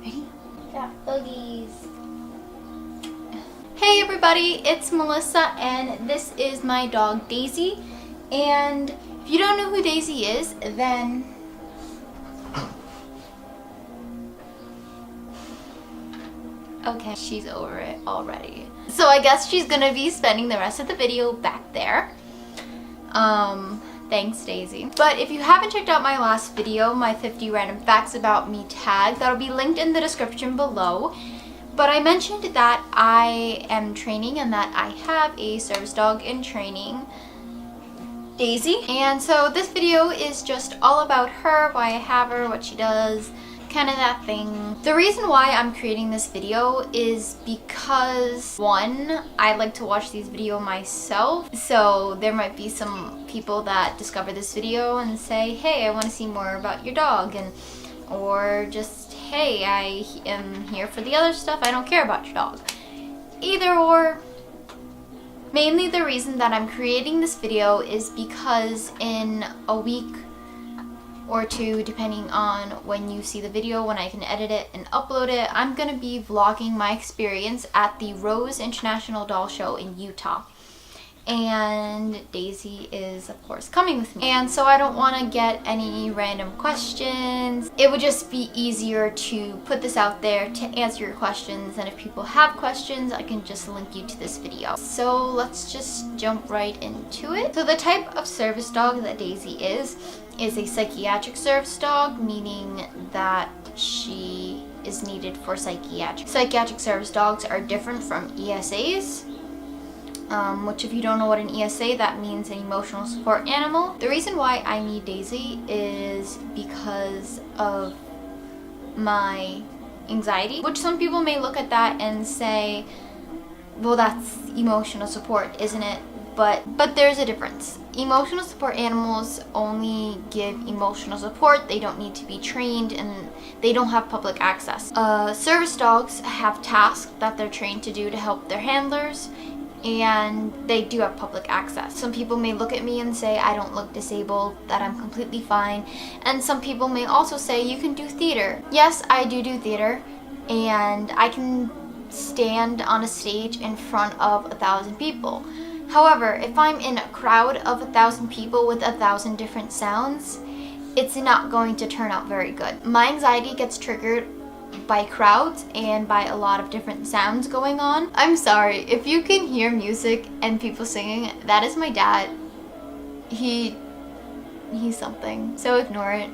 Ready? Got boogies. Hey everybody, it's Melissa and this is my dog Daisy. And if you don't know who Daisy is, then okay, she's over it already. So I guess she's gonna be spending the rest of the video back there. Thanks Daisy. But if you haven't checked out my last video, my 50 random facts about me tag, that'll be linked in the description below. But I mentioned that I am training and that I have a service dog in training, Daisy. And so this video is just all about her, why I have her, what she does, kind of that thing. The reason why I'm creating this video is because, one, I like to watch these videos myself, so there might be some people that discover this video and say, hey, I want to see more about your dog, and or just, hey, I am here for the other stuff, I don't care about your dog. Either or. Mainly the reason that I'm creating this video is because in a week or two, depending on when you see the video, when I can edit it and upload it, I'm gonna be vlogging my experience at the Rose International Doll Show in Utah. And Daisy is of course coming with me. And so I don't want to get any random questions. It would just be easier to put this out there to answer your questions, and if people have questions, I can just link you to this video. So let's just jump right into it. So the type of service dog that Daisy is a psychiatric service dog, meaning that she is needed for psychiatric. Psychiatric service dogs are different from ESAs. Which if you don't know what an ESA, that means an emotional support animal. The reason why I need Daisy is because of my anxiety, which some people may look at that and say, well, that's emotional support, isn't it? But there's a difference. Emotional support animals only give emotional support. They don't need to be trained and they don't have public access. Service dogs have tasks that they're trained to do to help their handlers, and they do have public access. Some people may look at me and say I don't look disabled, that I'm completely fine, and some people may also say you can do theater. Yes, I do theater, and I can stand on a stage in front of 1,000 people. However, if I'm in a crowd of 1,000 people with 1,000 different sounds, it's not going to turn out very good. My anxiety gets triggered by crowds and by a lot of different sounds going on. I'm sorry, if you can hear music and people singing, that is my dad. He's something, so ignore it.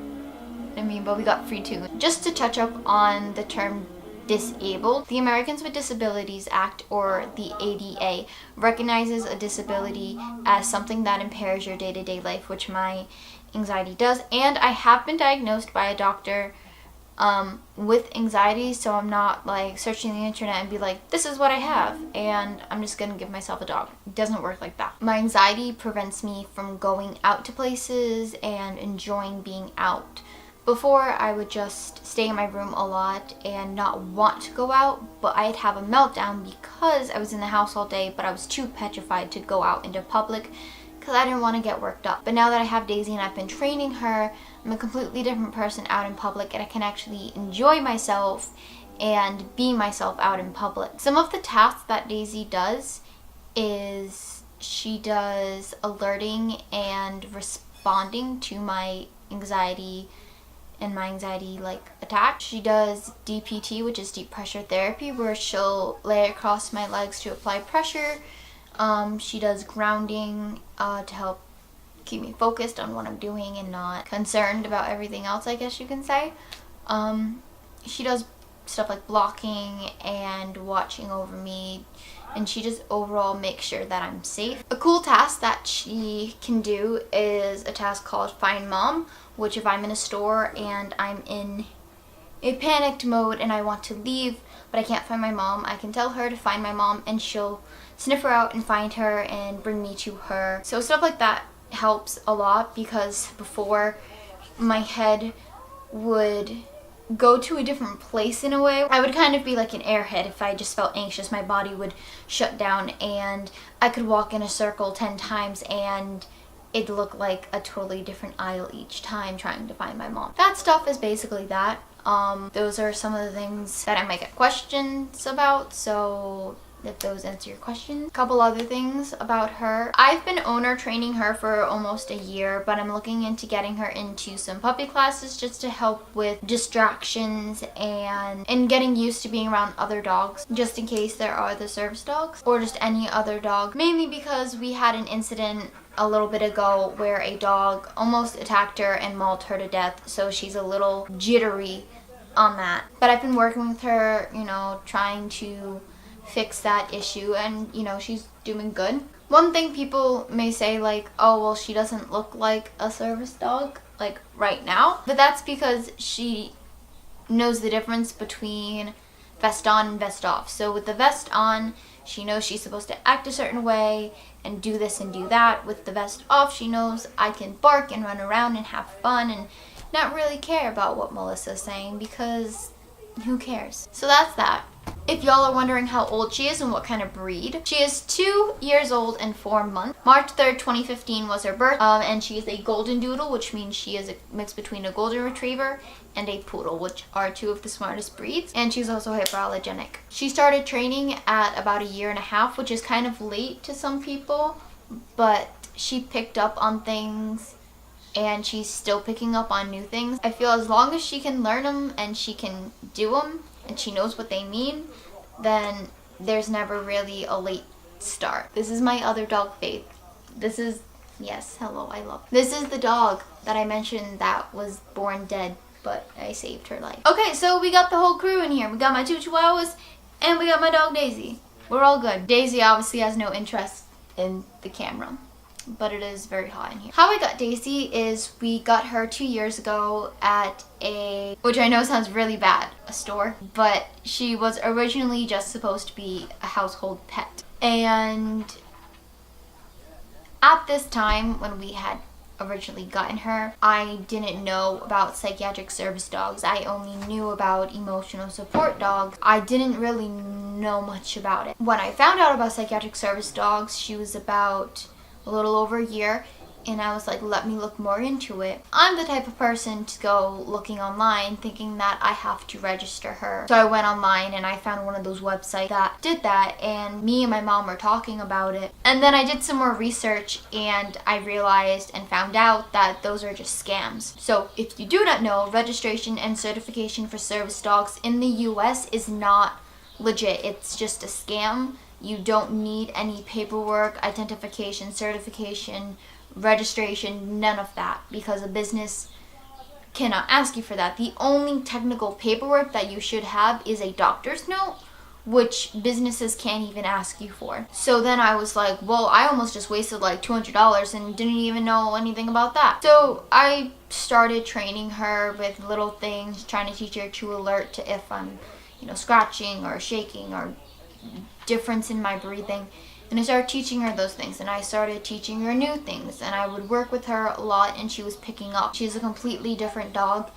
I mean, but we got free too. Just to touch up on the term disabled, the Americans with Disabilities Act, or the ADA, recognizes a disability as something that impairs your day-to-day life, which my anxiety does, and I have been diagnosed by a doctor with anxiety, so I'm not like searching the internet and be like, this is what I have, and I'm just gonna give myself a dog. It doesn't work like that. My anxiety prevents me from going out to places and enjoying being out. Before, I would just stay in my room a lot and not want to go out, but I'd have a meltdown because I was in the house all day, but I was too petrified to go out into public because I didn't want to get worked up. But now that I have Daisy and I've been training her, I'm a completely different person out in public, and I can actually enjoy myself and be myself out in public. Some of the tasks that Daisy does is she does alerting and responding to my anxiety and my anxiety like attack. She does DPT, which is deep pressure therapy, where she'll lay across my legs to apply pressure. She does grounding to help keep me focused on what I'm doing and not concerned about everything else, I guess you can say. She does stuff like blocking and watching over me, and she just overall makes sure that I'm safe. A cool task that she can do is a task called Find Mom, which if I'm in a store and I'm in a panicked mode and I want to leave but I can't find my mom, I can tell her to find my mom and she'll sniff her out and find her and bring me to her. So stuff like that helps a lot, because before my head would go to a different place in a way. I would kind of be like an airhead. If I just felt anxious, my body would shut down and I could walk in a circle 10 times and it'd look like a totally different aisle each time trying to find my mom. That stuff is basically that. Those are some of the things that I might get questions about, so if those answer your question. A couple other things about her. I've been owner training her for almost a year, but I'm looking into getting her into some puppy classes just to help with distractions and getting used to being around other dogs, just in case there are the service dogs or just any other dog. Mainly because we had an incident a little bit ago where a dog almost attacked her and mauled her to death, so she's a little jittery on that. But I've been working with her, you know, trying to fix that issue, and you know, she's doing good. One thing people may say, like, oh well, she doesn't look like a service dog like right now, but that's because she knows the difference between vest on and vest off. So with the vest on, she knows she's supposed to act a certain way and do this and do that. With the vest off, she knows I can bark and run around and have fun and not really care about what Melissa's saying, because who cares? So that's that. If y'all are wondering how old she is and what kind of breed, she is 2 years old and 4 months. March 3rd, 2015 was her birth, and she is a golden doodle, which means she is a mix between a golden retriever and a poodle, which are two of the smartest breeds, and she's also hypoallergenic. She started training at about 1.5 years, which is kind of late to some people, but she picked up on things and she's still picking up on new things. I feel as long as she can learn them and she can do them and she knows what they mean, then there's never really a late start. This is my other dog, Faith. This is, yes, hello, I love. This is the dog that I mentioned that was born dead, but I saved her life. Okay, so we got the whole crew in here. We got my 2 Chihuahuas and we got my dog Daisy. We're all good. Daisy obviously has no interest in the camera, but it is very hot in here. How I got Daisy is we got her 2 years ago at a, which I know sounds really bad, a store, but she was originally just supposed to be a household pet. And at this time when we had originally gotten her, I didn't know about psychiatric service dogs. I only knew about emotional support dogs. I didn't really know much about it. When I found out about psychiatric service dogs, she was about a little over 1 year, and I was like, let me look more into it. I'm the type of person to go looking online thinking that I have to register her. So I went online and I found one of those websites that did that, and me and my mom were talking about it. And then I did some more research and I realized and found out that those are just scams. So if you do not know, registration and certification for service dogs in the US is not legit. It's just a scam. You don't need any paperwork, identification, certification, registration, none of that, because a business cannot ask you for that. The only technical paperwork that you should have is a doctor's note, which businesses can't even ask you for. So then I was like, well, I almost just wasted like $200 and didn't even know anything about that. So I started training her with little things, trying to teach her to alert to if I'm, scratching or shaking or difference in my breathing. And I started teaching her those things, and I started teaching her new things, and I would work with her a lot, and she was picking up. She's a completely different dog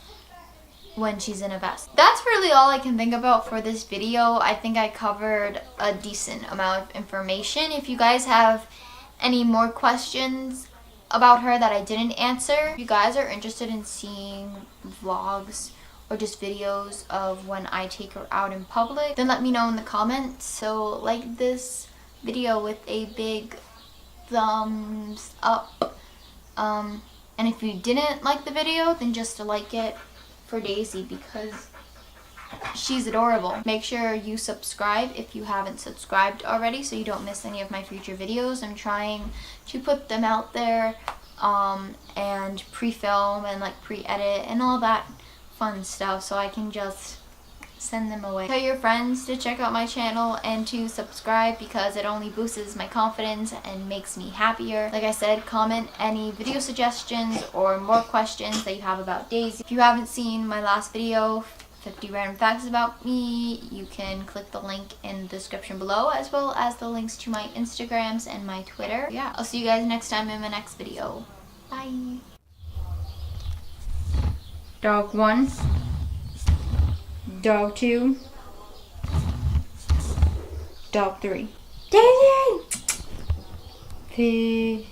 when she's in a vest. That's really all I can think about for this video. I think I covered a decent amount of information. If you guys have any more questions about her that I didn't answer, if you guys are interested in seeing vlogs or just videos of when I take her out in public, then let me know in the comments. So like this video with a big thumbs up, and if you didn't like the video, then just to like it for Daisy because she's adorable. Make sure you subscribe if you haven't subscribed already so you don't miss any of my future videos. I'm trying to put them out there and pre-film and like pre-edit and all that fun stuff so I can just send them away. Tell your friends to check out my channel and to subscribe because it only boosts my confidence and makes me happier. Like I said, comment any video suggestions or more questions that you have about Daisy. If you haven't seen my last video, 50 random facts about me, you can click the link in the description below, as well as the links to my Instagrams and my Twitter. Yeah, I'll see you guys next time in my next video. Bye. Dog 1. Dog 2. Dog 3. Daisy!